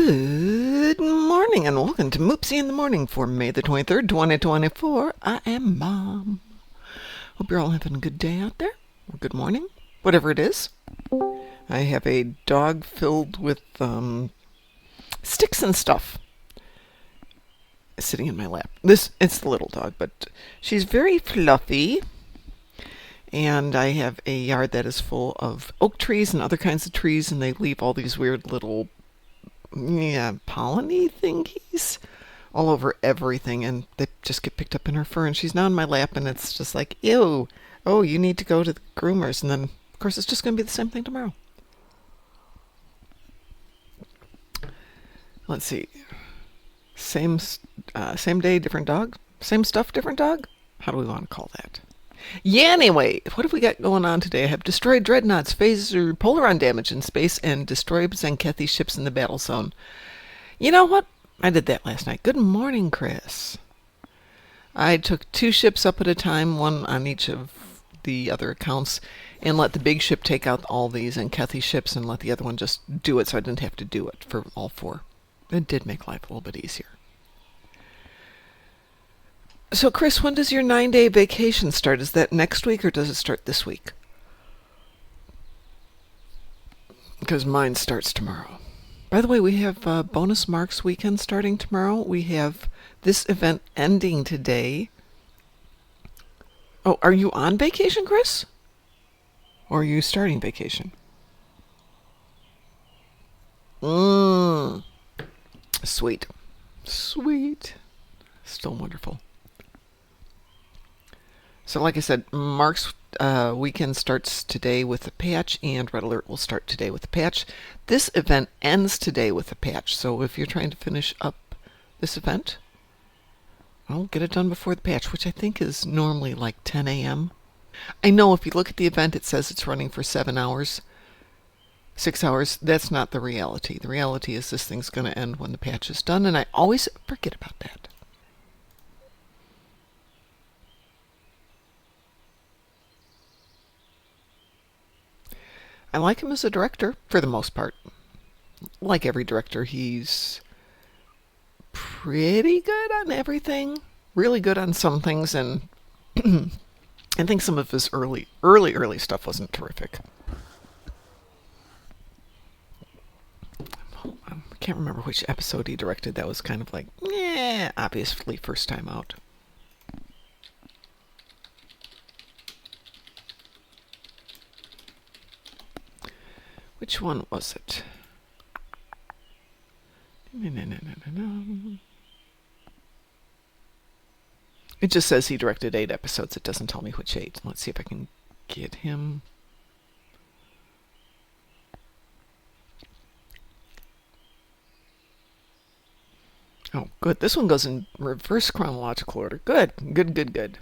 Good morning and welcome to Moopsy in the Morning for May the 23rd, 2024. I am Mom. Hope you're all having a good day out there, or good morning, whatever it is. I have a dog filled with sticks and stuff sitting in my lap. It's the little dog, but she's very fluffy. And I have a yard that is full of oak trees and other kinds of trees, and they leave all these weird little polleny thingies all over everything, and they just get picked up in her fur, and she's now in my lap, and it's just like, ew, oh, you need to go to the groomers. And then, of course, it's just going to be the same thing tomorrow. Let's see. Same day, different dog? Same stuff, different dog? How do we want to call that? Yeah, anyway, what have we got going on today? I have destroyed dreadnoughts, phaser, polaron damage in space, and destroyed Zenkethi ships in the battle zone. You know what? I did that last night. Good morning, Chris. I took 2 ships up at a time, one on each of the other accounts, and let the big ship take out all these Zenkethi ships and let the other one just do it so I didn't have to do it for all 4. It did make life a little bit easier. So, Chris, when does your 9-day vacation start? Is that next week or does it start this week? Because mine starts tomorrow. By the way, we have Bonus Marks weekend starting tomorrow. We have this event ending today. Oh, are you on vacation, Chris? Or are you starting vacation? Sweet. Sweet. Still wonderful. So like I said, Mark's weekend starts today with a patch, and Red Alert will start today with a patch. This event ends today with a patch, so if you're trying to finish up this event, I'll get it done before the patch, which I think is normally like 10 a.m. I know if you look at the event, it says it's running for 7 hours, 6 hours. That's not the reality. The reality is this thing's going to end when the patch is done, and I always forget about that. I like him as a director, for the most part. Like every director, he's pretty good on everything. Really good on some things, and I think some of his early stuff wasn't terrific. I can't remember which episode he directed that was kind of like, obviously first time out. Which one was it? It just says he directed 8 episodes. It doesn't tell me which 8. Let's see if I can get him. Oh, good. This one goes in reverse chronological order. Good. Good.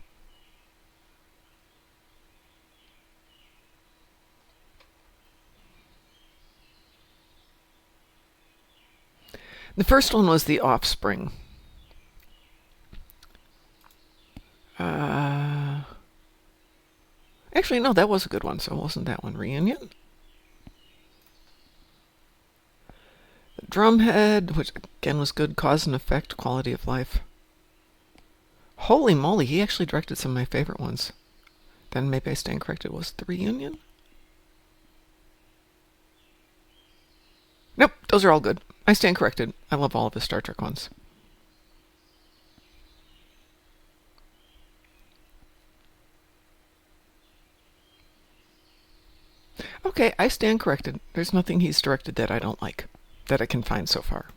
The first one was The Offspring. Actually, no, that was a good one, so it wasn't that one. Reunion? The Drumhead, which again was good. Cause and Effect, Quality of Life. Holy moly, he actually directed some of my favorite ones. Then maybe I stand corrected. Was it The Reunion? Nope, those are all good. I stand corrected. I love all of his Star Trek ones. Okay, I stand corrected. There's nothing he's directed that I don't like, that I can find so far.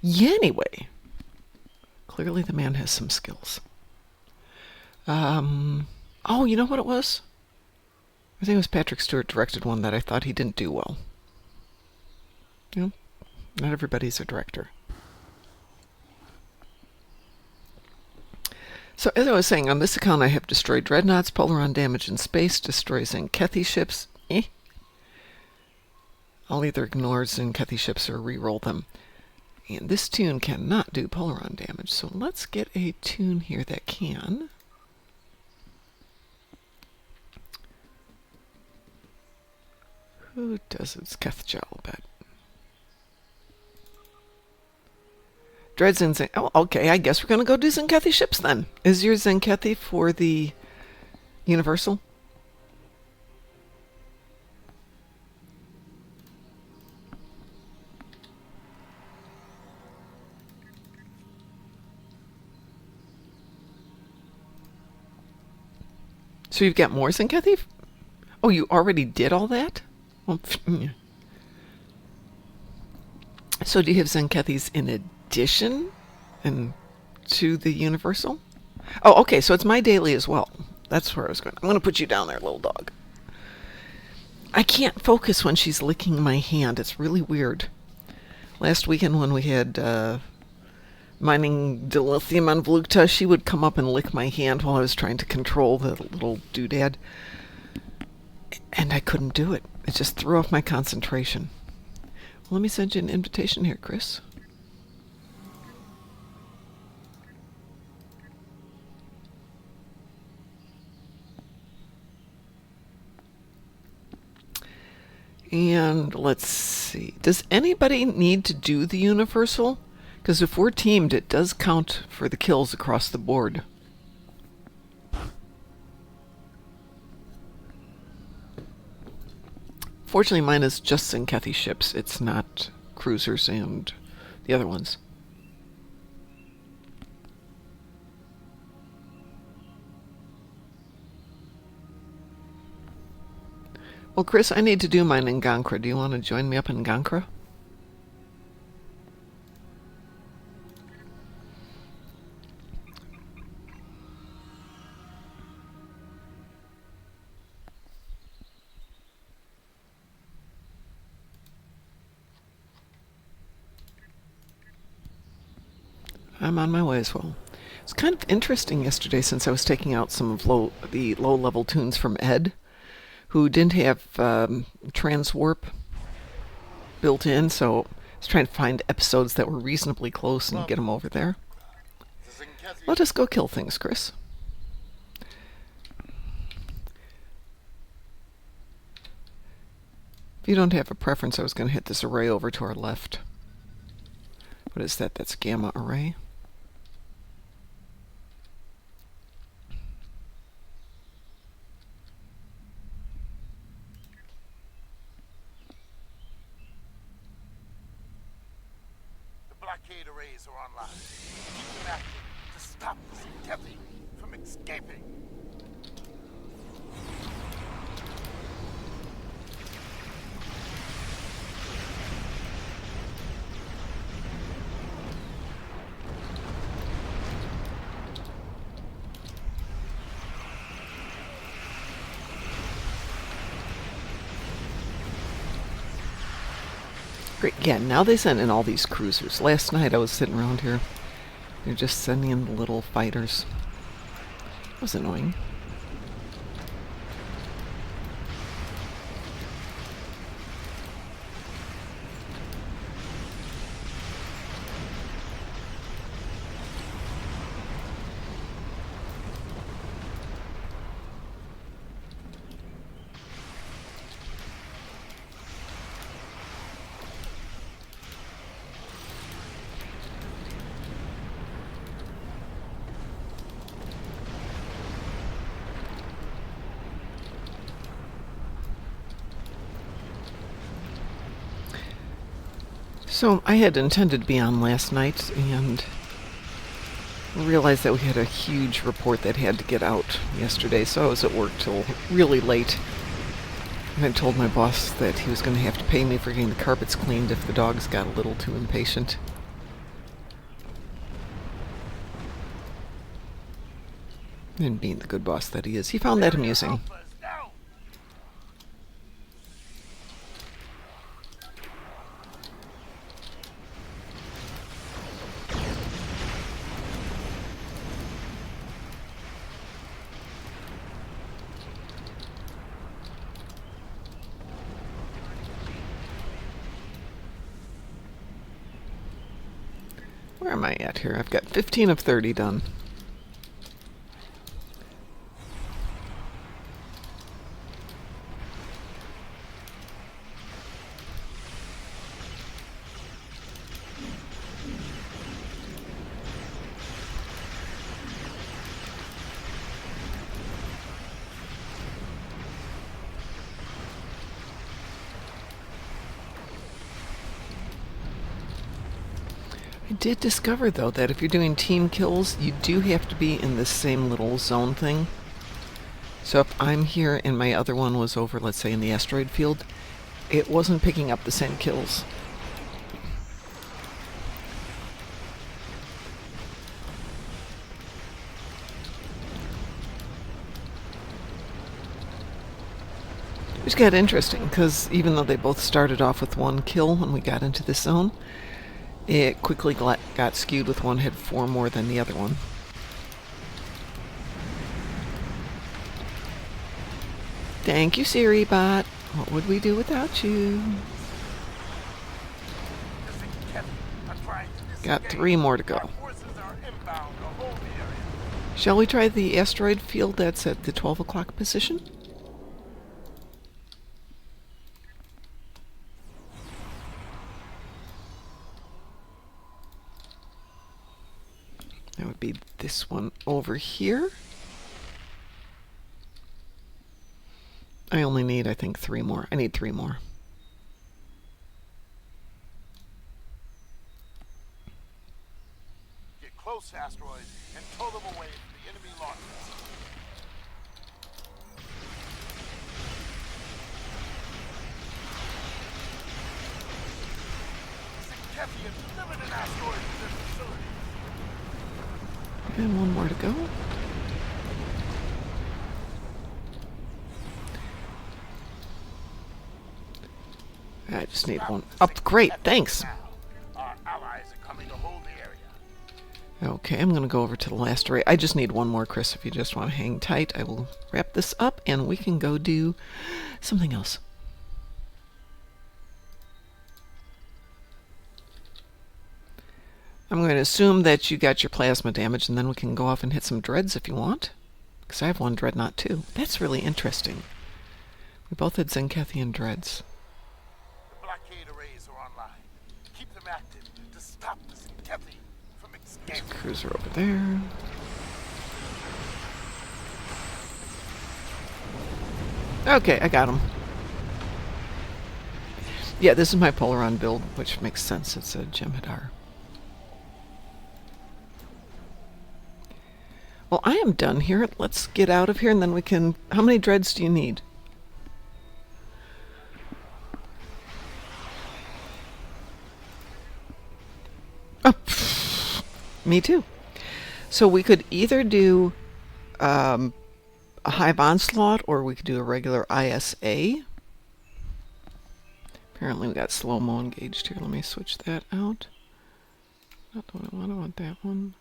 Yeah, anyway. Clearly the man has some skills. Oh, you know what it was? I think it was Patrick Stewart directed one that I thought he didn't do well. You know, not everybody's a director. So as I was saying, on this account I have destroyed dreadnoughts, polaron damage in space, destroys Zenkethi ships. I'll either ignore Zenkethi ships or re-roll them. And this tune cannot do polaron damage, so let's get a tune here that can. Who does its Kethjal bet? Dread Zen. Oh, okay. I guess we're gonna go do Zenkethi ships then. Is your Zenkethi for the Universal? So you've got more Zenkethi? Oh, you already did all that? Well, so do you have Zenkethis in addition and to the Universal? Oh, okay. So it's my daily as well. That's where I was going. I'm going to put you down there, little dog. I can't focus when she's licking my hand. It's really weird. Last weekend when we had mining dilithium on Vlugta, she would come up and lick my hand while I was trying to control the little doodad. And I couldn't do it. It just threw off my concentration. Well, let me send you an invitation here, Chris. And let's see. Does anybody need to do the Universal? Because if we're teamed, it does count for the kills across the board. Fortunately, mine is just Zenkethi ships. It's not cruisers and the other ones. Well, Chris, I need to do mine in Gankra. Do you want to join me up in Gankra? I'm on my way as well. It's kind of interesting yesterday since I was taking out some of the low-level tunes from Ed, who didn't have transwarp built in, so I was trying to find episodes that were reasonably close and get them over there. Let us go kill things, Chris. If you don't have a preference, I was going to hit this array over to our left. What is that? That's gamma array. Blockade arrays are online. Keep them active to stop the Zenkethi from escaping. Great. Yeah, now they send in all these cruisers. Last night I was sitting around here. They're just sending in the little fighters. It was annoying. So I had intended to be on last night and realized that we had a huge report that had to get out yesterday, so I was at work till really late. And I told my boss that he was going to have to pay me for getting the carpets cleaned if the dogs got a little too impatient. And being the good boss that he is, he found that amusing. Where am I at here? I've got 15 of 30 done. I did discover, though, that if you're doing team kills, you do have to be in this same little zone thing. So if I'm here and my other one was over, let's say, in the asteroid field, it wasn't picking up the same kills. Which got interesting, because even though they both started off with one kill when we got into this zone, it quickly got skewed with one had 4 more than the other one. Thank you, Siri Bot. What would we do without you? Got 3 more to go. Shall we try the asteroid field that's at the 12 o'clock position? That would be this one over here. I only need, I think, 3 more. I need 3 more. Get close, asteroids, and tow them away from the enemy launchers. Kevian delivered an asteroid to their facility. And 1 more to go. I just need 1 up. Great, thanks. Our allies are coming to hold the area. Okay, I'm going to go over to the last array. I just need 1 more, Chris. If you just want to hang tight, I will wrap this up and we can go do something else. I'm going to assume that you got your plasma damage, and then we can go off and hit some dreads if you want. Because I have 1 dreadnought too. That's really interesting. We both had Zenkethian dreads. The blockade arrays are online. Keep them active to stop the Zenkethi from There's a escaping. cruiser over there. Okay, I got him. Yeah, this is my Polaron build, which makes sense. It's a Jem'Hadar. Well, I am done here. Let's get out of here, and then we can... How many dreads do you need? Oh, me too. So we could either do a Hive Onslaught, or we could do a regular ISA. Apparently we got slow-mo engaged here. Let me switch that out. Not the one I want. I want that one.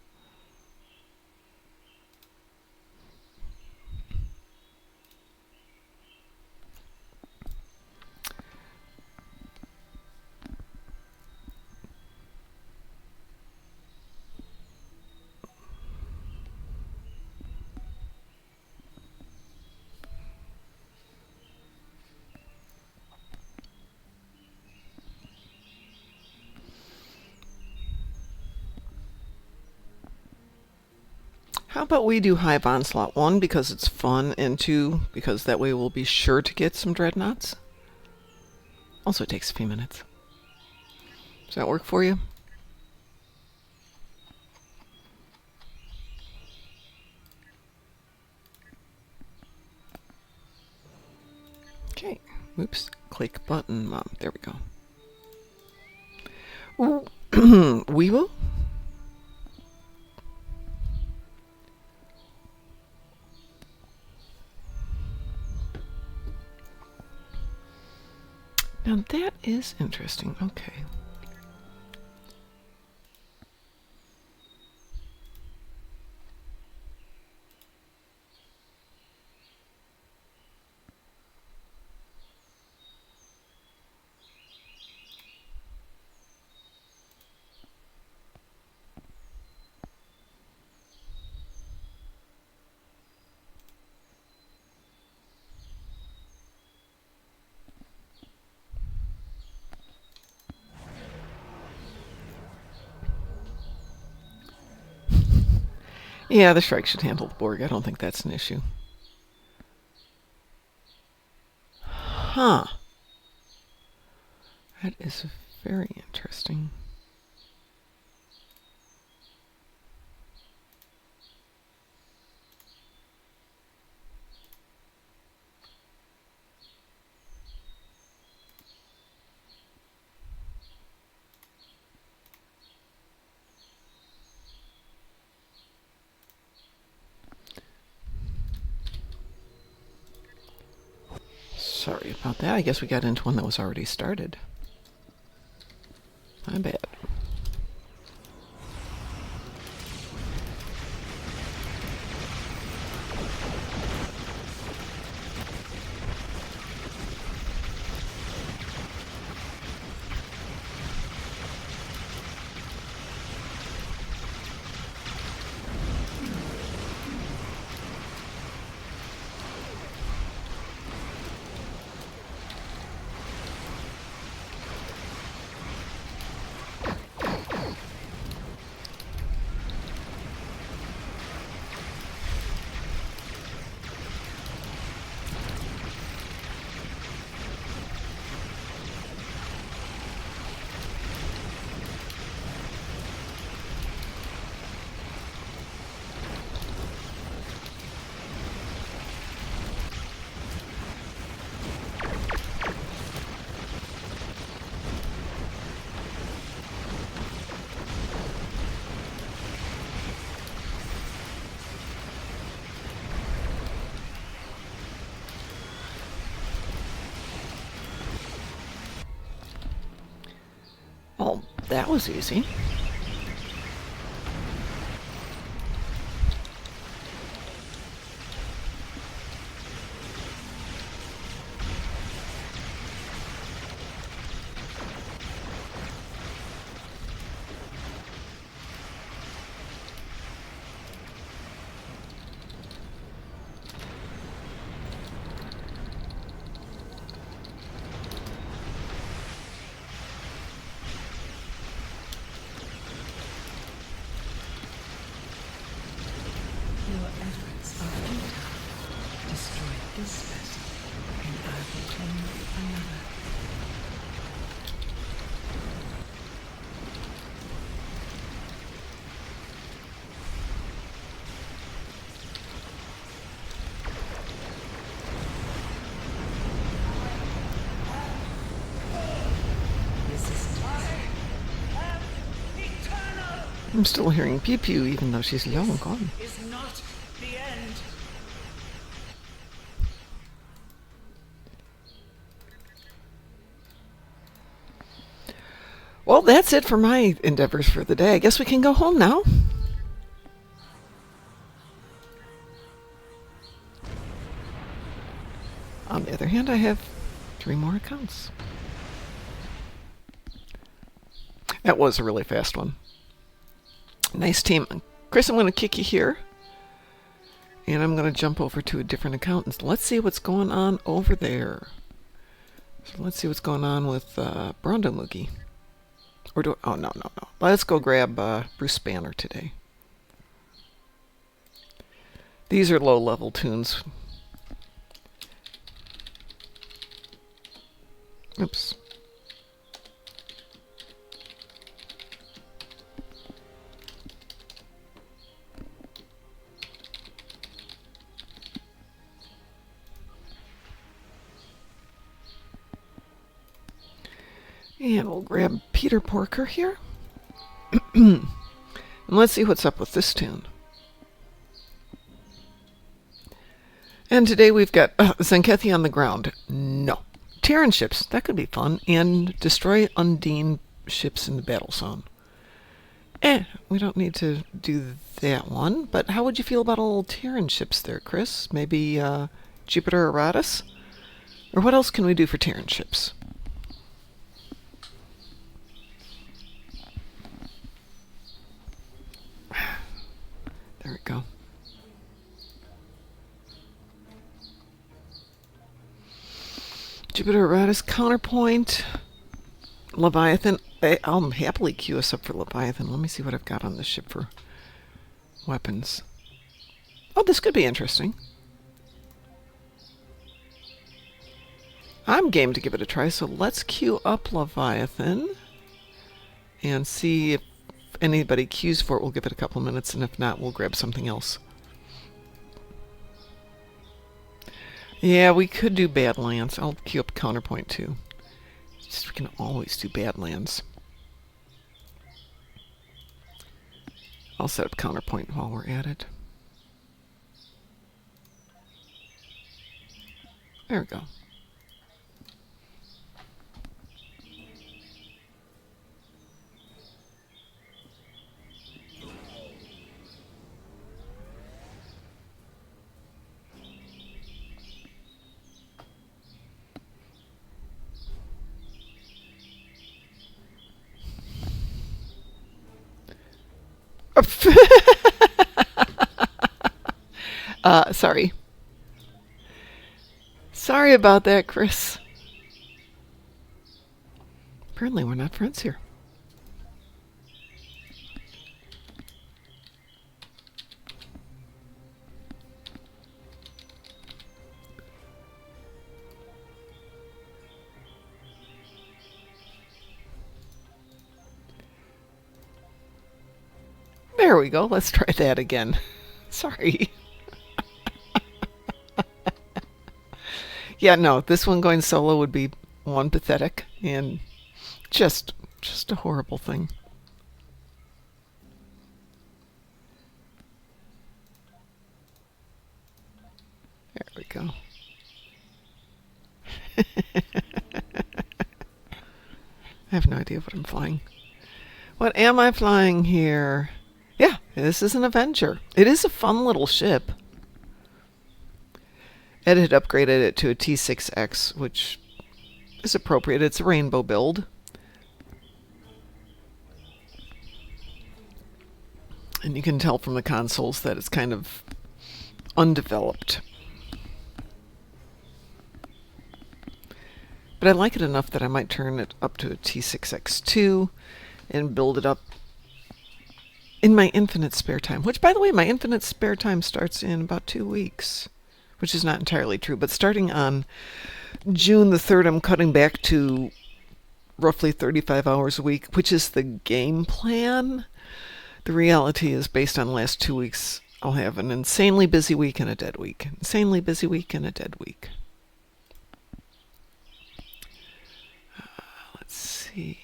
How about we do Hive Onslaught 1 because it's fun, and 2 because that way we'll be sure to get some dreadnoughts. Also, it takes a few minutes. Does that work for you? Okay. Oops. Click button. There we go. Ooh. We will. Now that is interesting. Okay. Yeah, the Shrike should handle the Borg. I don't think that's an issue. Huh. That is very interesting. Sorry about that. I guess we got into one that was already started. My bad. Oh, that was easy. Your efforts are futile. Destroy this vessel, and I will claim another. I'm still hearing pew pew even though she's long gone. Is not the end. Well, that's it for my endeavors for the day. I guess we can go home now. On the other hand, I have 3 more accounts. That was a really fast one. Nice team. Chris, I'm going to kick you here. And I'm going to jump over to a different account. And let's see what's going on over there. So let's see what's going on with Brondo Moogie. Or do oh, no. Let's go grab Bruce Banner today. These are low-level tunes. Oops. And we'll grab Peter Porker here. And let's see what's up with this tune. And today we've got Zenkethi on the ground. No. Terran ships. That could be fun. And destroy Undine ships in the battle zone. We don't need to do that one. But how would you feel about all Terran ships there, Chris? Maybe Jupiter Eratus? Or what else can we do for Terran ships? There we go. Jupiter Eratus, Counterpoint, Leviathan. I'll happily queue us up for Leviathan. Let me see what I've got on this ship for weapons. Oh, this could be interesting. I'm game to give it a try, so let's queue up Leviathan and see if anybody queues for it. We'll give it a couple minutes, and if not, we'll grab something else. Yeah, we could do Badlands. I'll queue up Counterpoint too. Just we can always do Badlands. I'll set up Counterpoint while we're at it. There we go. Sorry. Sorry about that, Chris. Apparently, we're not friends here. There we go. Let's try that again. Sorry. Yeah, no, this one going solo would be one pathetic and just a horrible thing. There we go. I have no idea what I'm flying. What am I flying here? Yeah, this is an Avenger. It is a fun little ship. Ed had upgraded it to a T6X, which is appropriate. It's a rainbow build. And you can tell from the consoles that it's kind of undeveloped. But I like it enough that I might turn it up to a T6X2 and build it up in my infinite spare time. Which, by the way, my infinite spare time starts in about 2 weeks. Which is not entirely true. But starting on June the 3rd, I'm cutting back to roughly 35 hours a week, which is the game plan. The reality is, based on the last 2 weeks, I'll have an insanely busy week and a dead week. Insanely busy week and a dead week. Let's see.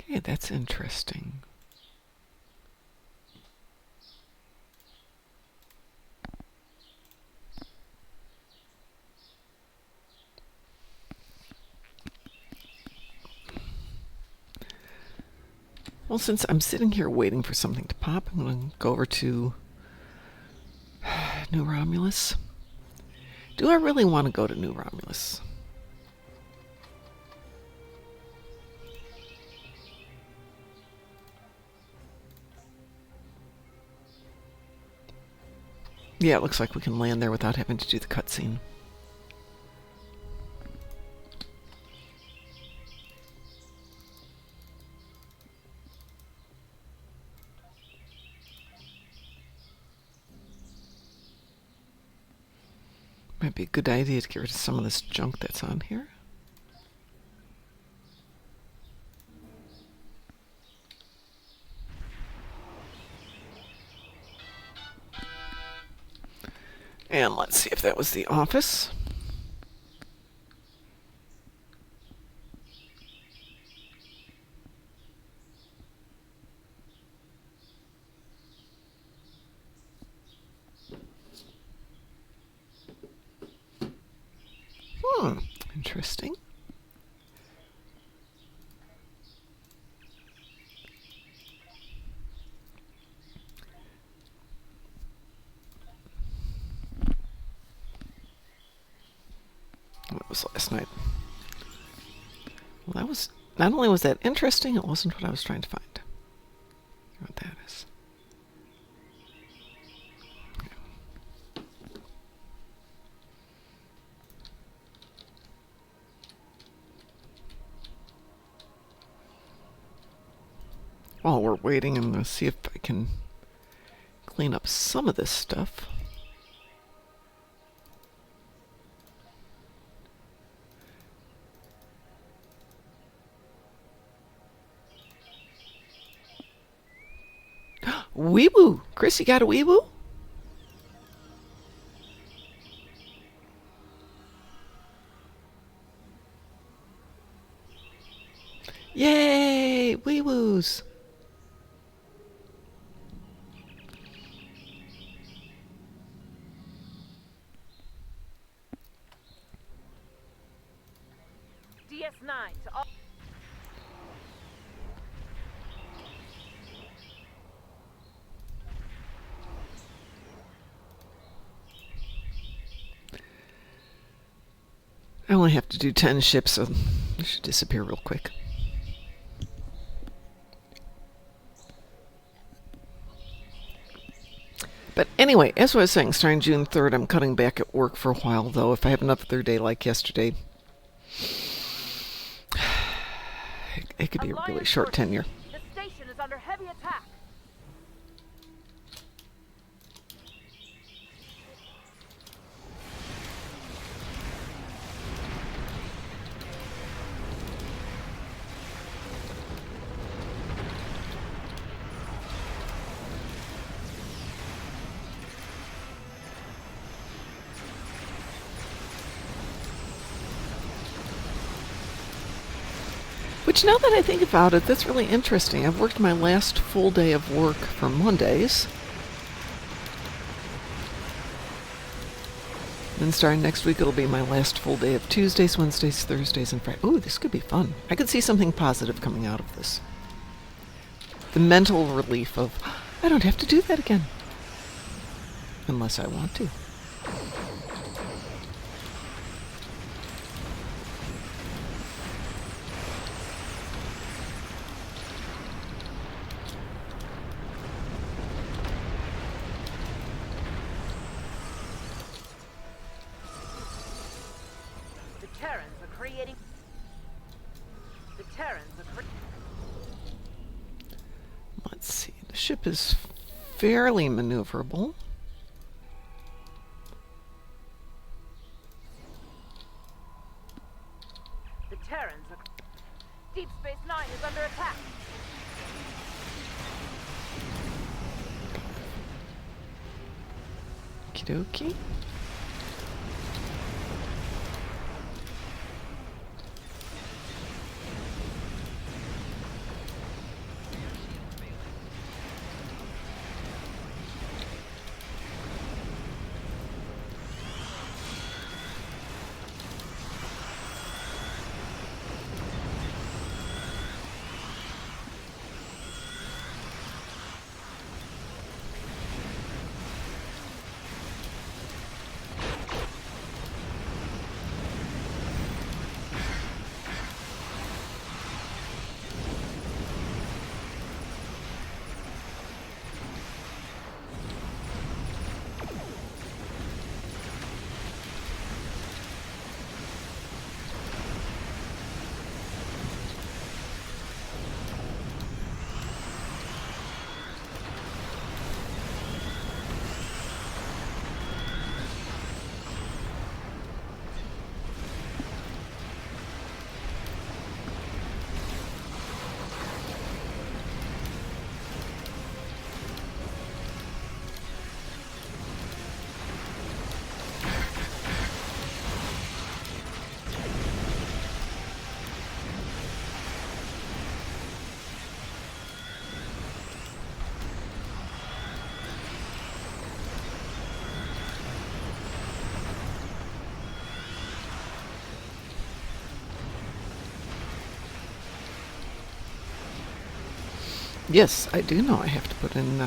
Okay, that's interesting. Well, since I'm sitting here waiting for something to pop, I'm going to go over to New Romulus. Do I really want to go to New Romulus? Yeah, it looks like we can land there without having to do the cutscene. Might be a good idea to get rid of some of this junk that's on here. And let's see if that was the office. Interesting. What was last night? Well, that was not only was that interesting, it wasn't what I was trying to find. What that is. While we're waiting, I'm going to see if I can clean up some of this stuff. Weeboo! Chris, you got a weeboo? Yay! Weeboos! DS9 to all. I only have to do 10 ships, so they should disappear real quick. But anyway, as I was saying, starting June 3rd, I'm cutting back at work for a while, though. If I have another day like yesterday, it could be a really short tenure. The station is under heavy attack. Which, now that I think about it, that's really interesting. I've worked my last full day of work for Mondays. Then starting next week, it'll be my last full day of Tuesdays, Wednesdays, Thursdays, and Fridays. Ooh, this could be fun. I could see something positive coming out of this. The mental relief of, I don't have to do that again. Unless I want to. Let's see. The ship is fairly maneuverable. The Terrans are... Deep Space Nine is under attack. Okie dokie. Yes, I do know I have to put in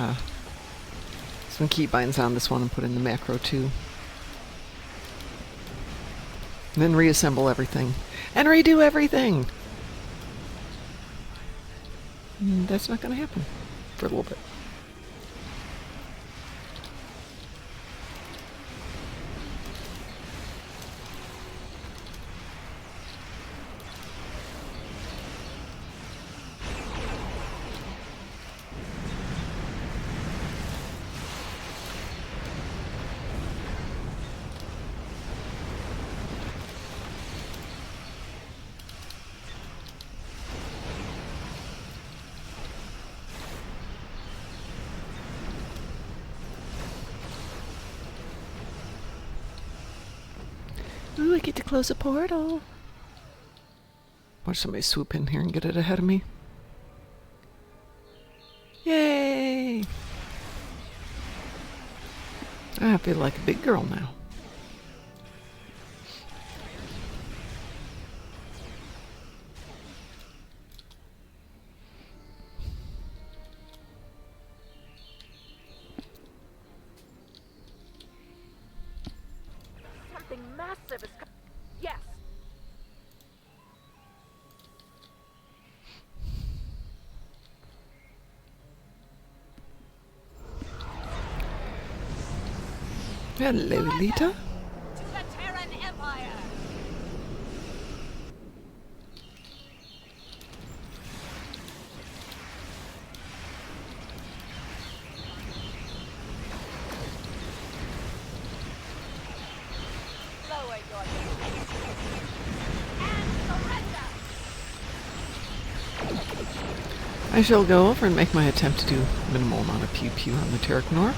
some keybinds on this one and put in the macro too. And then reassemble everything. And redo everything! That's not going to happen for a little bit. Ooh, I get to close a portal. Watch somebody swoop in here and get it ahead of me. Yay! I feel like a big girl now. explosive is yes. Hello, Lita. To the Terran Empire. Lower your and surrender. I shall go over and make my attempt to do minimal amount of pew-pew on the Terracnor.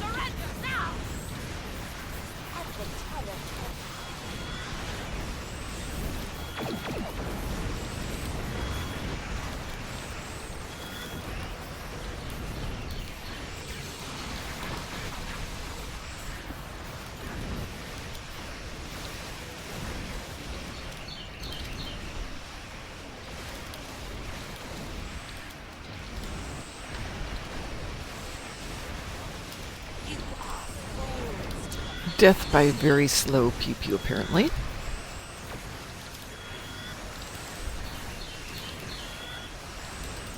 Surrender now. At the Terran Empire. Death by very slow pew-pew, apparently.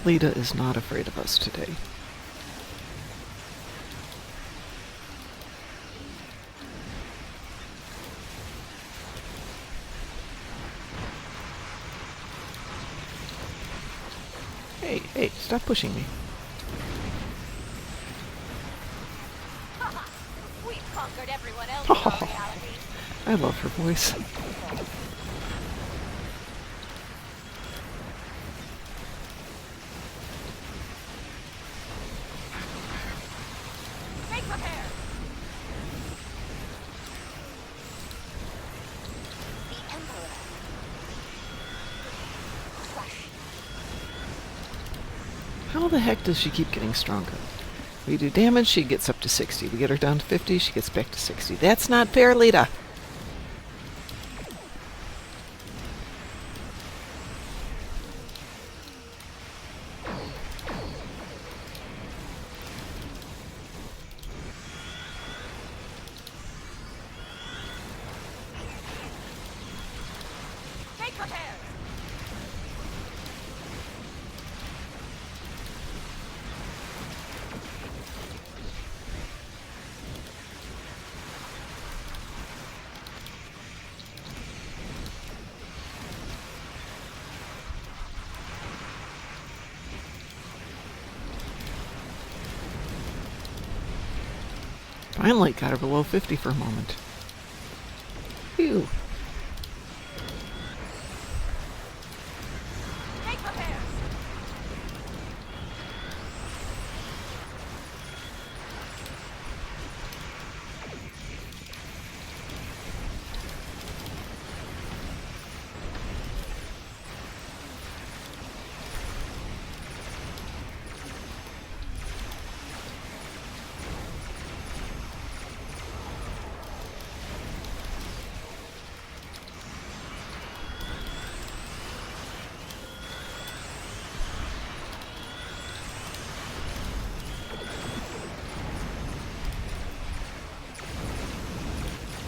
Lita is not afraid of us today. Hey, hey, stop pushing me. We've conquered everyone else in our reality. I love her voice. Make prepared. The Emperor. Crush. How the heck does she keep getting stronger? We do damage, she gets up to 60. We get her down to 50, she gets back to 60. That's not fair, Lita. Make prepared. Finally got her below 50 for a moment. Phew. Make prepared.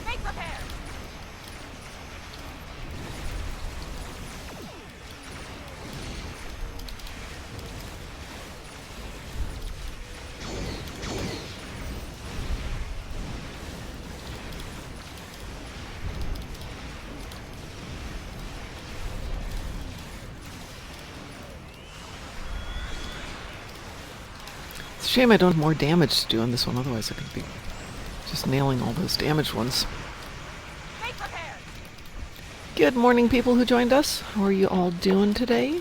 Make prepared. It's a shame I don't have more damage to do on this one, otherwise I could be just nailing all those damaged ones. Make prepared. Good morning, people who joined us. How are you all doing today?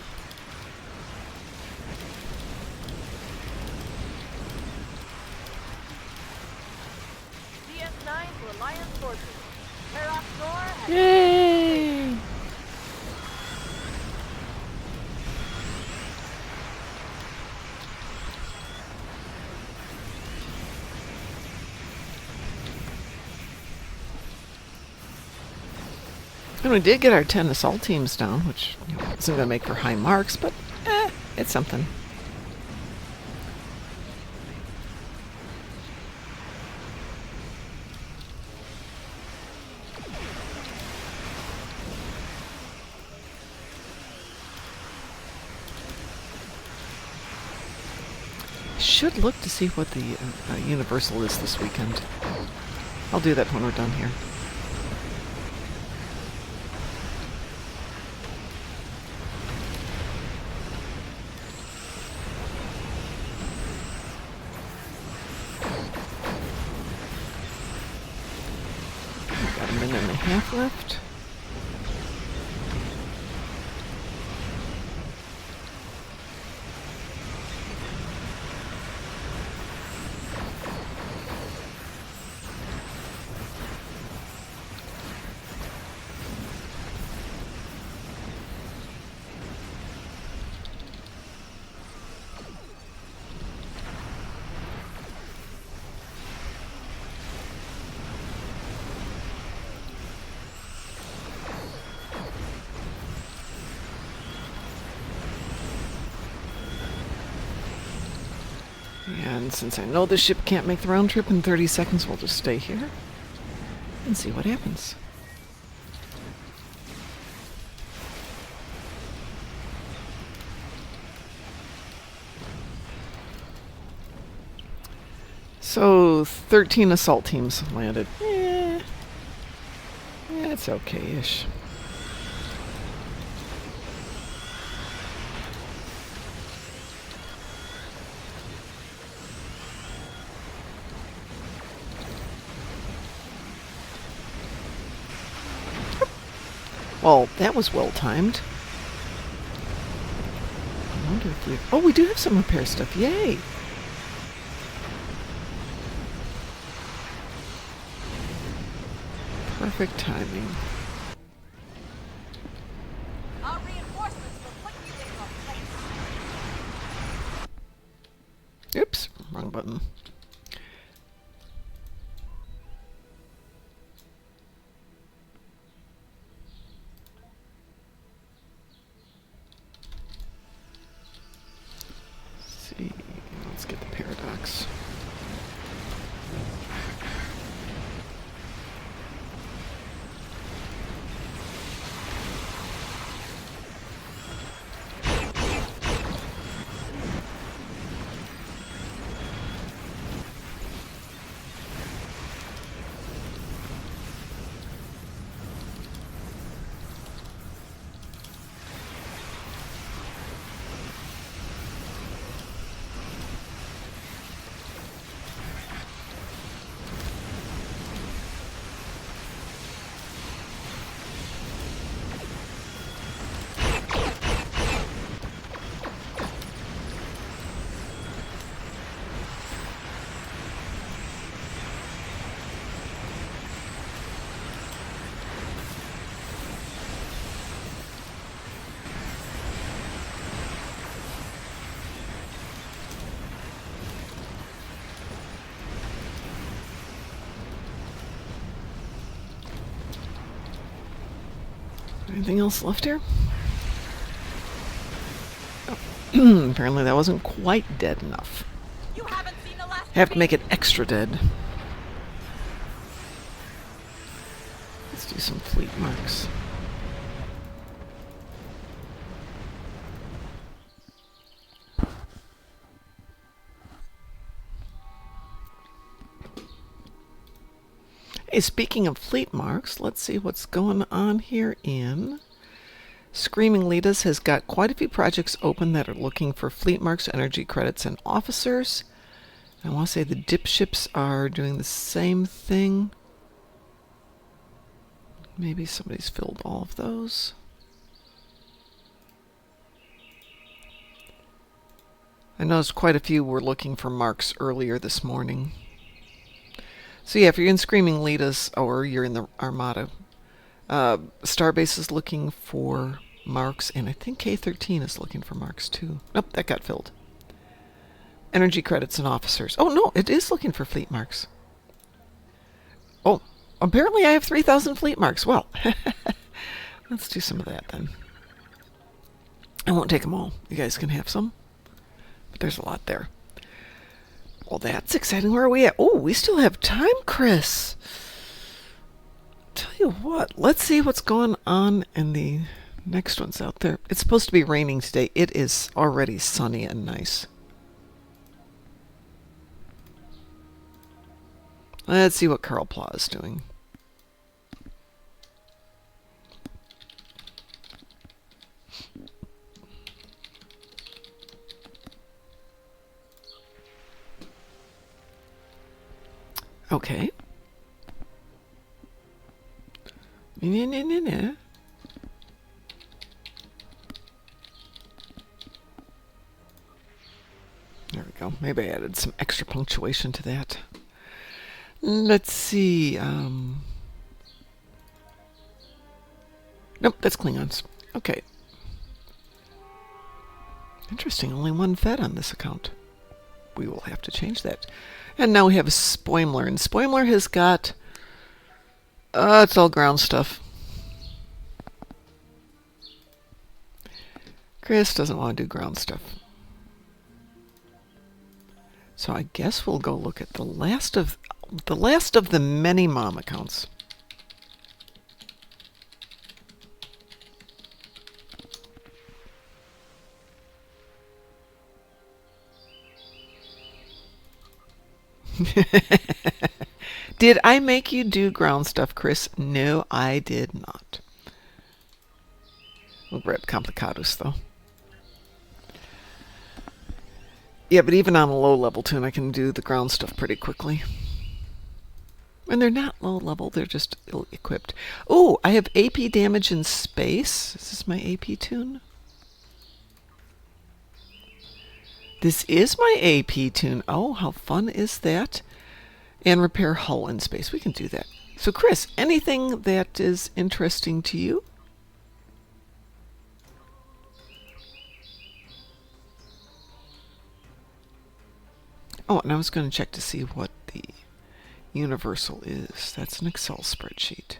DS9 to Alliance forces. Terra Nor has Yay! And we did get our 10 assault teams down, which isn't going to make for high marks, but it's something. Should look to see what the Universal is this weekend. I'll do that when we're done here. Got a minute and a half left. And since I know the ship can't make the round trip in 30 seconds, we'll just stay here and see what happens. So 13 assault teams landed. It's okay-ish. Well, that was well timed. I wonder if we... Oh, we do have some repair stuff. Yay! Perfect timing. Our reinforcements will put you in your place. Oops, wrong button. Let's get the paradox. Anything else left here? Oh. Apparently that wasn't quite dead enough. You haven't seen the last Have to make it extra dead. Let's do some fleet marks. Hey, speaking of fleet marks, let's see what's going on here in Screaming Litas has got quite a few projects open that are looking for fleet marks, energy credits, and officers. I want to say the dip ships are doing the same thing. Maybe somebody's filled all of those. I noticed quite a few were looking for marks earlier this morning. So yeah, if you're in Screaming Litas or you're in the Armada, Starbase is looking for marks, and I think K-13 is looking for marks too. Nope, that got filled. Energy credits and officers. Oh no, it is looking for fleet marks. Oh, apparently I have 3,000 fleet marks. Well, Let's do some of that then. I won't take them all. You guys can have some. But there's a lot there. Well, that's exciting. Where are we at? Oh, we still have time, Chris. Tell you what, let's see what's going on in the next ones out there. It's supposed to be raining today. It is already sunny and nice. Let's see what Carl Pla is doing. Okay. There we go. Maybe I added some extra punctuation to that. Let's see. Nope, that's Klingons. Okay. Interesting. Only one fed on this account. We will have to change that. And now we have a Spoimler. And Spoimler has got... it's all ground stuff. Chris doesn't want to do ground stuff. So I guess we'll go look at the last of the many mom accounts. Did I make you do ground stuff, Chris? No, I did not. We'll grab Complicados, though. Yeah, but even on a low level tune, I can do the ground stuff pretty quickly. And they're not low level, they're just ill equipped. Oh, I have AP damage in space. Is this my AP tune? This is my AP tune. Oh, how fun is that? And repair hull in space. We can do that. So, Chris, anything that is interesting to you? Oh, and I was going to check to see what the universal is. That's an Excel spreadsheet.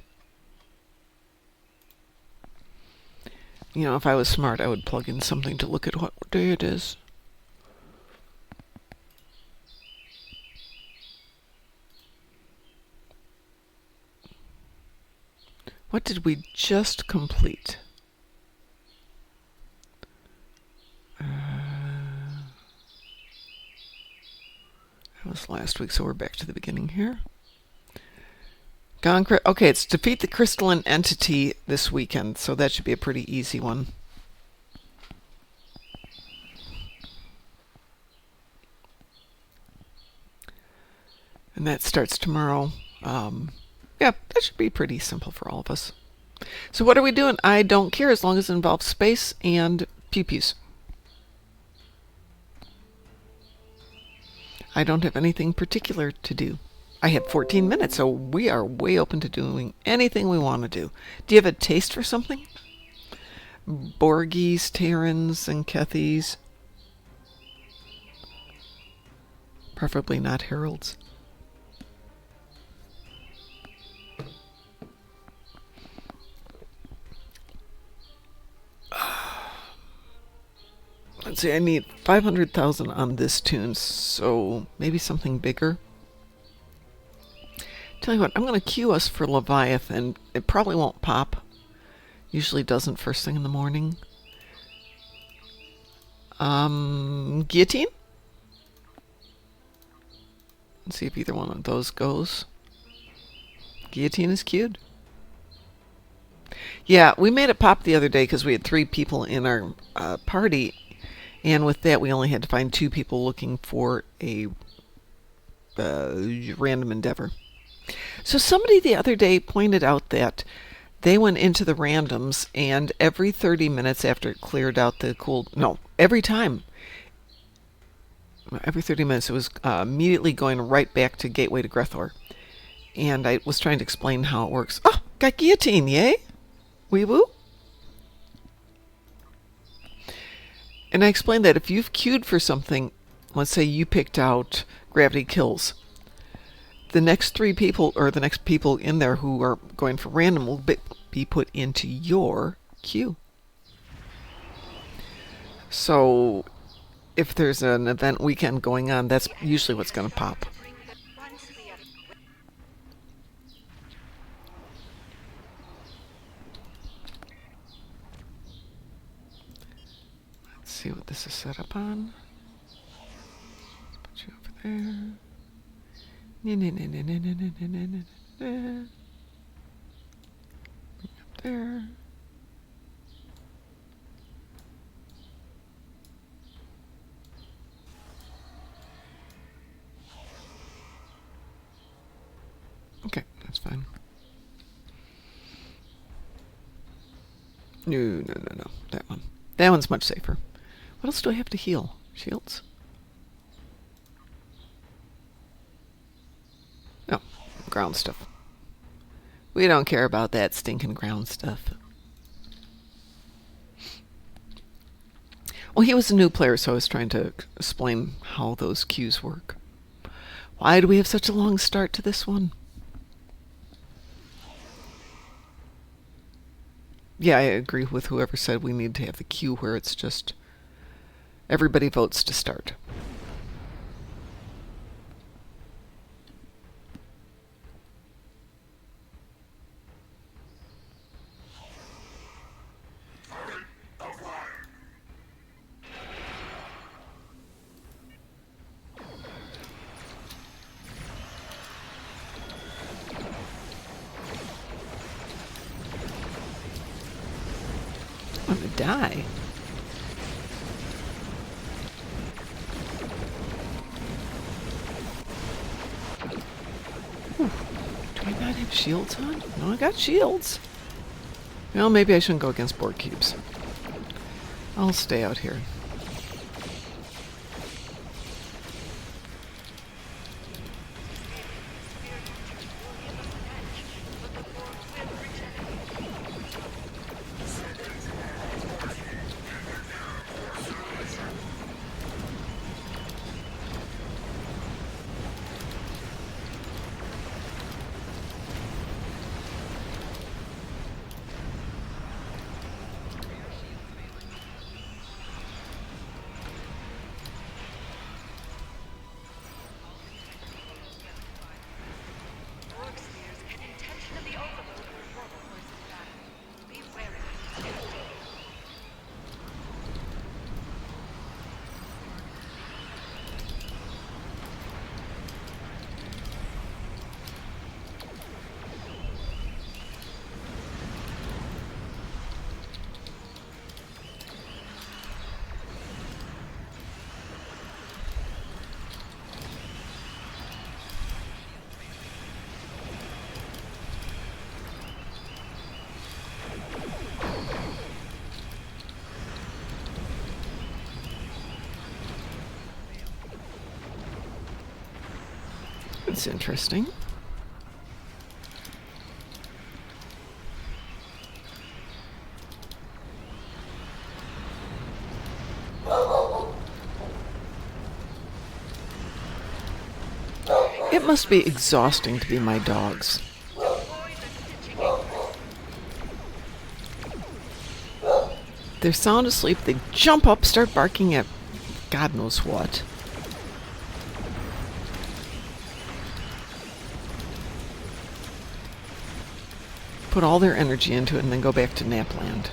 You know, if I was smart, I would plug in something to look at what day it is. What did we just complete? That was last week, so we're back to the beginning here. Okay, it's defeat the crystalline entity this weekend, so that should be a pretty easy one. And that starts tomorrow. Yeah, that should be pretty simple for all of us. So what are we doing? I don't care as long as it involves space and pew-pews. I don't have anything particular to do. I have 14 minutes, so we are way open to doing anything we want to do. Do you have a taste for something? Borgies, Terrans, and Kethys? Preferably not Heralds. Let's see, I need 500,000 on this tune, so maybe something bigger. Tell you what, I'm going to cue us for Leviathan. It probably won't pop. Usually doesn't first thing in the morning. Guillotine? Let's see if either one of those goes. Guillotine is cued. Yeah, we made it pop the other day because we had 3 people in our party. And with that, we only had to find 2 people looking for a random endeavor. So somebody the other day pointed out that they went into the randoms, and every 30 minutes after it cleared out the every time. Every 30 minutes, it was immediately going right back to Gateway to Grethor. And I was trying to explain how it works. Oh, got guillotine, yay! Wee woo! And I explained that if you've queued for something, let's say you picked out Gravity Kills, the next 3 people, or the next people in there who are going for random, will be put into your queue. So if there's an event weekend going on, that's usually what's going to pop. Let's see what this is set up on. Put you over there. Up there. Okay, that's fine. No, that one. That one's much safer. What else do I have to heal? Shields? No, ground stuff. We don't care about that stinking ground stuff. Well, he was a new player, so I was trying to explain how those queues work. Why do we have such a long start to this one? Yeah, I agree with whoever said we need to have the queue where it's just everybody votes to start. I'm gonna die. Ooh, do I not have shields on? No, I got shields. Well, maybe I shouldn't go against board cubes. I'll stay out here. That's interesting. It must be exhausting to be my dogs. They're sound asleep, they jump up, start barking at God knows what. Put all their energy into it and then go back to Napland.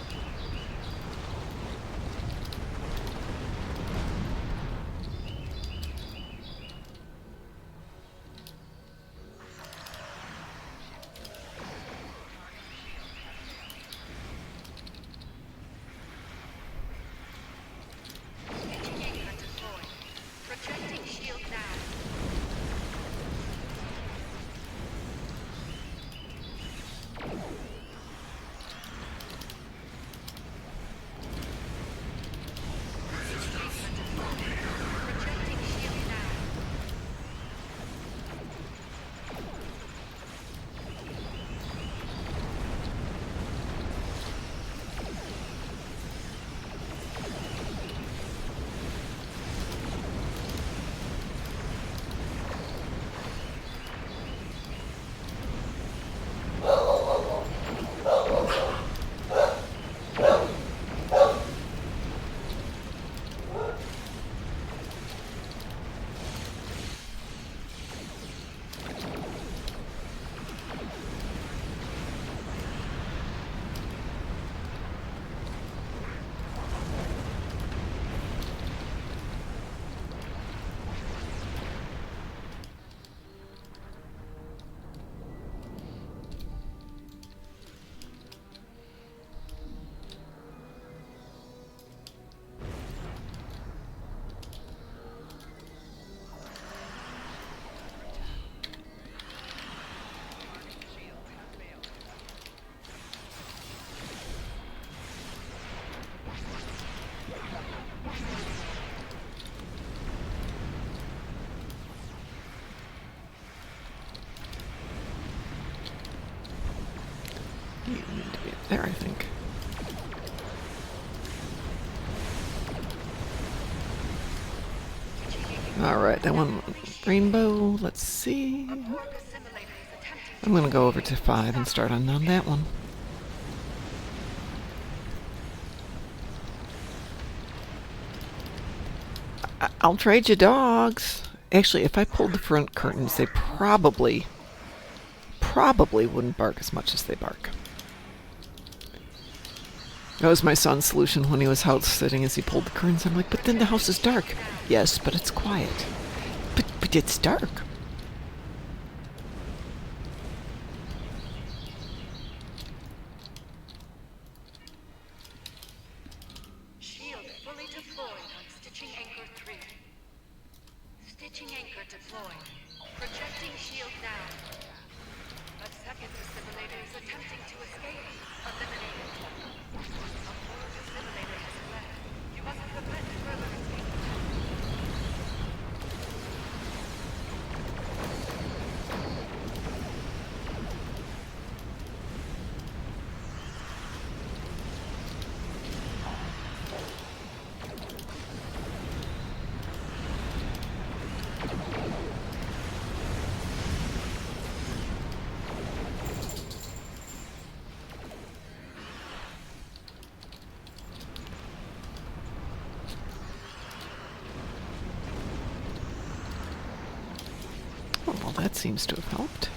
There, I think. Alright, that one rainbow. Let's see. I'm going to go over to 5 and start on that one. I'll trade you dogs. Actually, if I pulled the front curtains, they probably wouldn't bark as much as they bark. That was my son's solution when he was house sitting as he pulled the curtains. I'm like, but then the house is dark. Yes, but it's quiet. But it's dark. Shield fully deployed on stitching anchor 3. Stitching anchor deployed. Projecting shield now. A second assimilator is attempting to escape. Eliminated. A fourth assimilator has fled. You must prevent further escape. Oh, well, that seems to have helped.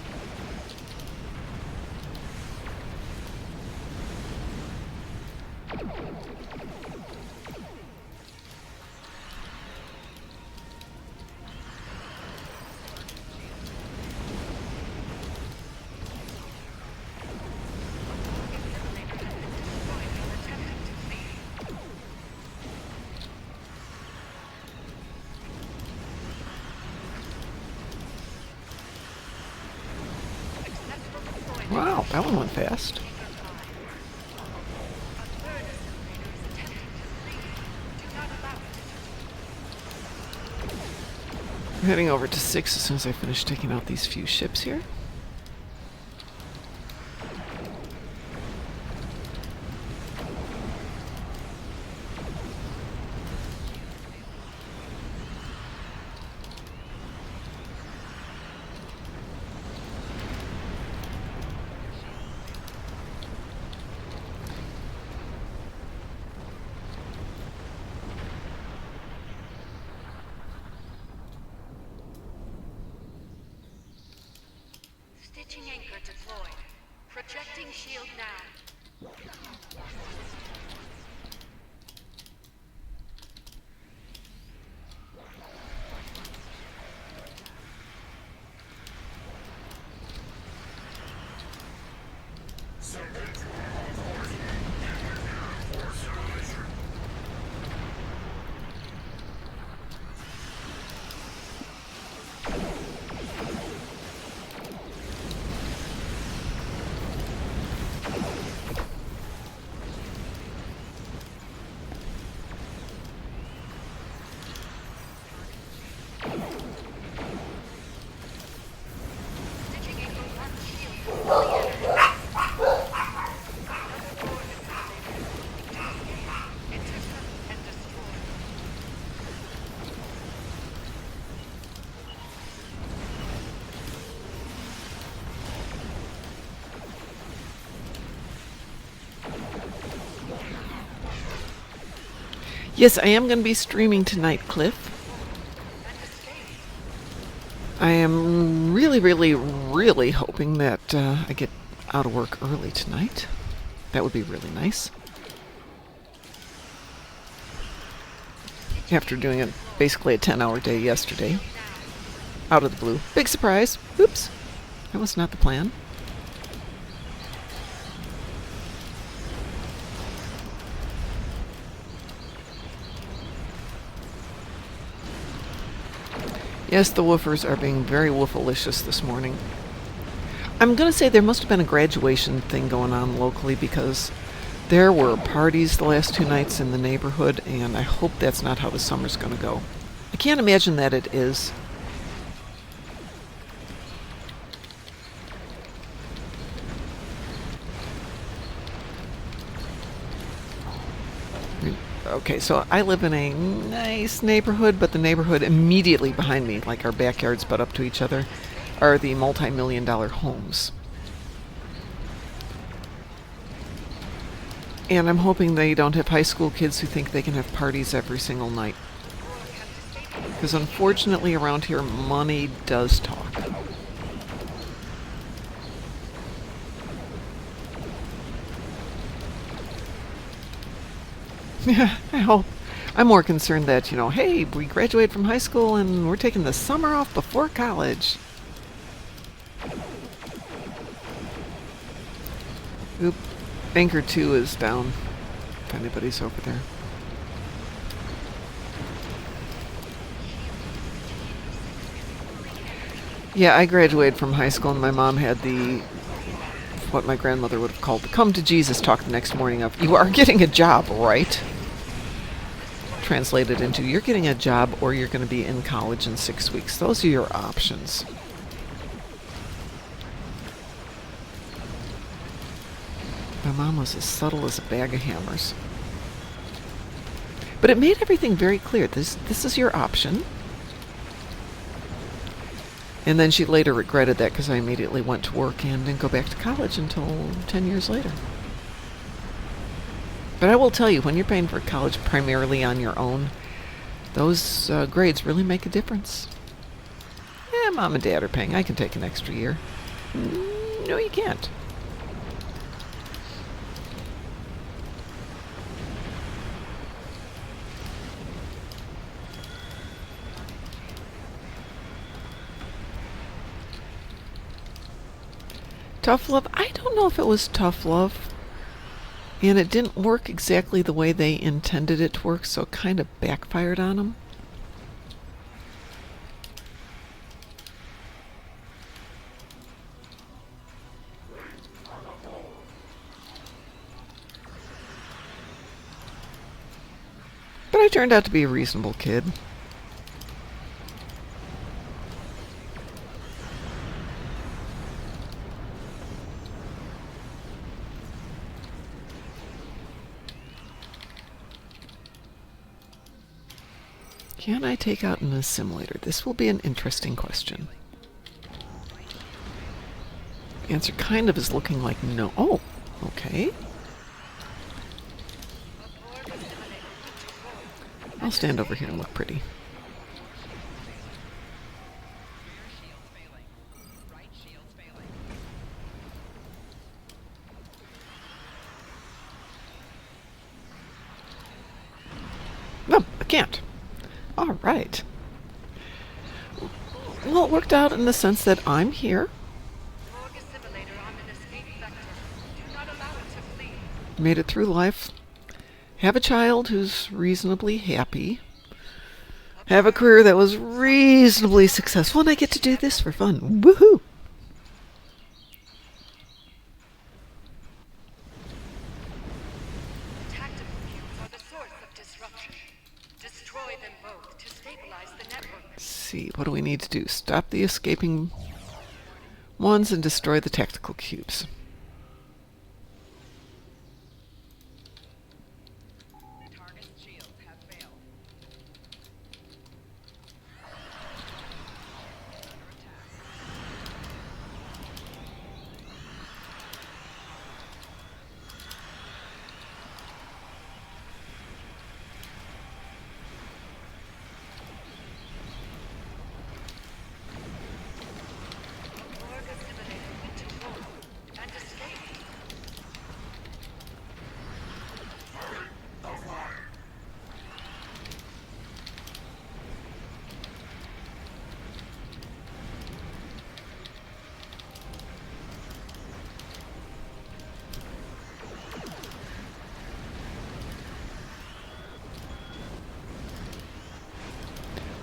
Wow, that one went fast. I'm heading over to 6 as soon as I finish taking out these few ships here. Stitching anchor deployed. Projecting shield now. Stitching anchor 1 shield fully energized. Another 4 assimilators. Intercept and destroy. Yes, I am going to be streaming tonight, Cliff. I am really hoping that I get out of work early tonight. That would be really nice. After doing basically a 10-hour day yesterday. Out of the blue. Big surprise. Oops. That was not the plan. Yes, the woofers are being very woofalicious this morning. I'm going to say there must have been a graduation thing going on locally because there were parties the last 2 nights in the neighborhood, and I hope that's not how the summer's going to go. I can't imagine that it is. Okay, so I live in a nice neighborhood, but the neighborhood immediately behind me, like our backyards butt up to each other, are the multi-million-dollar homes. And I'm hoping they don't have high school kids who think they can have parties every single night. Because unfortunately around here, money does talk. Yeah, I hope. I'm more concerned that, hey, we graduate from high school and we're taking the summer off before college. Oop. Anchor 2 is down, if anybody's over there. Yeah, I graduated from high school and my mom had what my grandmother would have called the come to Jesus talk the next morning of, you are getting a job, right? Translated into, you're getting a job or you're going to be in college in 6 weeks. Those are your options. My mom was as subtle as a bag of hammers. But it made everything very clear. This is your option. And then she later regretted that because I immediately went to work and didn't go back to college until 10 years later. But I will tell you, when you're paying for college primarily on your own, those grades really make a difference. Yeah, mom and dad are paying. I can take an extra year. No, you can't. Tough love? I don't know if it was tough love. And it didn't work exactly the way they intended it to work, so it kind of backfired on them. But I turned out to be a reasonable kid. Can I take out an assimilator? This will be an interesting question. Answer kind of is looking like no. Oh, okay. I'll stand over here and look pretty. No, I can't. All right. Well, it worked out in the sense that I'm here. Made it through life. Have a child who's reasonably happy. Have a career that was reasonably successful, and I get to do this for fun. Woohoo! Tactical cubes are the source of disruption. Destroy them both to stabilize the network. Let's see, what do we need to do? Stop the escaping ones and destroy the tactical cubes.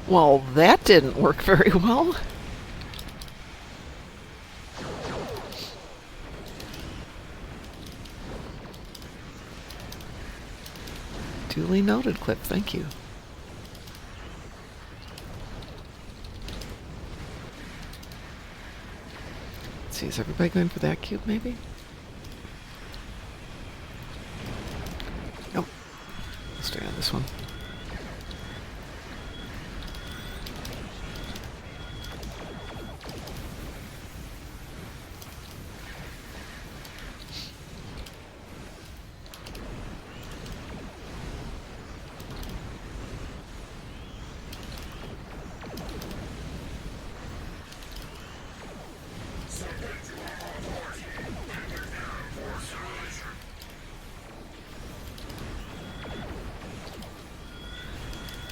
Well, that didn't work very well. Duly noted, Clip. Thank you. Let's see, is everybody going for that cube, maybe? Nope. this one.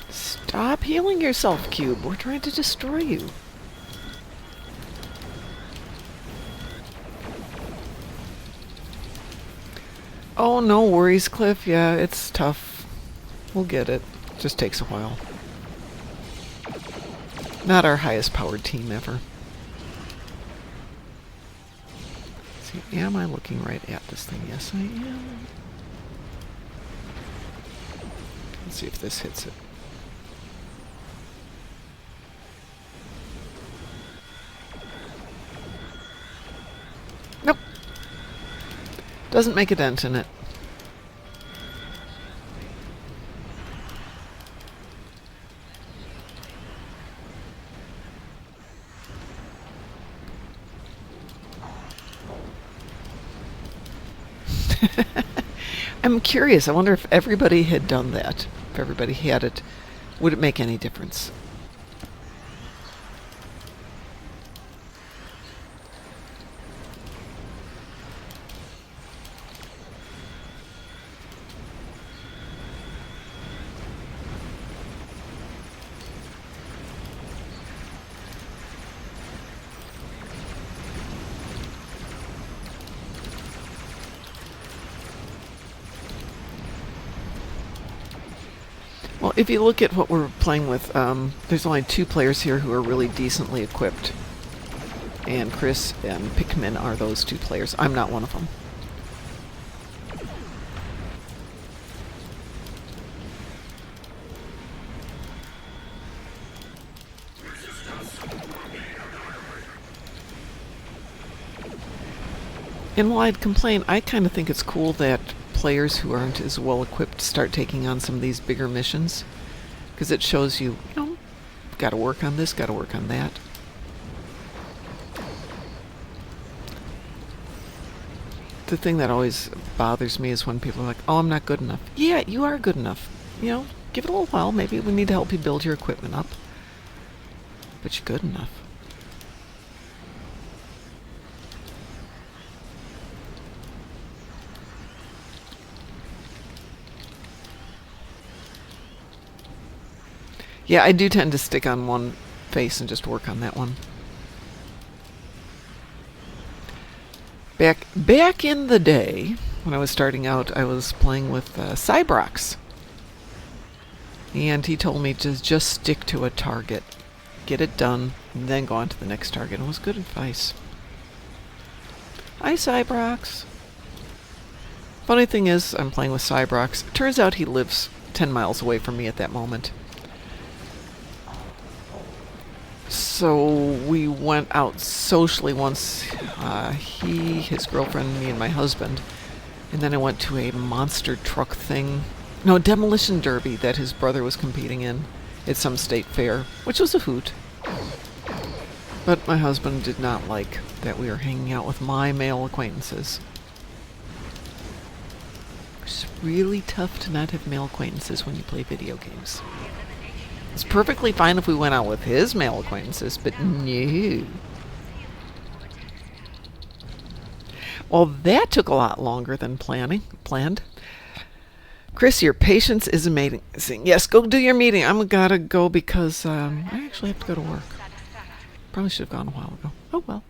Stop healing yourself, Cube. We're trying to destroy you. Oh, no worries, Cliff. Yeah, it's tough. We'll get it. Just takes a while. Not our highest powered team ever. Let's see, am I looking right at this thing? Yes, I am. Let's see if this hits it. Nope. Doesn't make a dent in it. I'm curious. I wonder if everybody had done that. If everybody had it, would it make any difference? Well, if you look at what we're playing with, there's only 2 players here who are really decently equipped. And Chris and Pikmin are those 2 players. I'm not one of them. And while I'd complain, I kind of think it's cool that players who aren't as well equipped start taking on some of these bigger missions, because it shows you, got to work on this, got to work on that. The thing that always bothers me is when people are like, oh, I'm not good enough. Yeah, you are good enough. Give it a little while. Maybe we need to help you build your equipment up. But you're good enough. Yeah, I do tend to stick on one face and just work on that one. Back in the day, when I was starting out, I was playing with Cybrox. And he told me to just stick to a target. Get it done, and then go on to the next target. It was good advice. Hi, Cybrox. Funny thing is, I'm playing with Cybrox. It turns out he lives 10 miles away from me at that moment. So we went out socially once, he, his girlfriend, me, and my husband. And then I went to a monster truck thing. No, demolition derby that his brother was competing in at some state fair, which was a hoot. But my husband did not like that we were hanging out with my male acquaintances. It's really tough to not have male acquaintances when you play video games. It's perfectly fine if we went out with his male acquaintances, but no. Well, that took a lot longer than planned. Chris, your patience is amazing. Yes, go do your meeting. I'm gotta go because I actually have to go to work. Probably should have gone a while ago. Oh well.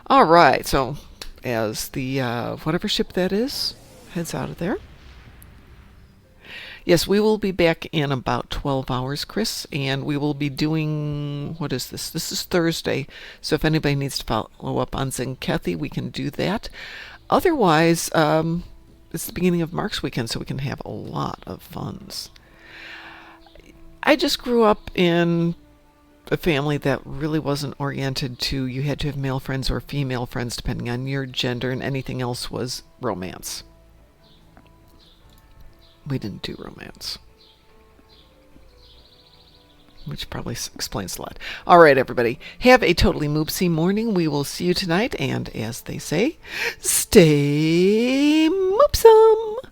All right, so as the whatever ship that is heads out of there. Yes, we will be back in about 12 hours, Chris, and we will be doing, what is this? This is Thursday, so if anybody needs to follow up on Zinkethy, we can do that. Otherwise, it's the beginning of Mark's weekend, so we can have a lot of funs. I just grew up in a family that really wasn't oriented to, you had to have male friends or female friends, depending on your gender, and anything else was romance. We didn't do romance. Which probably explains a lot. All right, everybody. Have a totally moopsy morning. We will see you tonight. And as they say, stay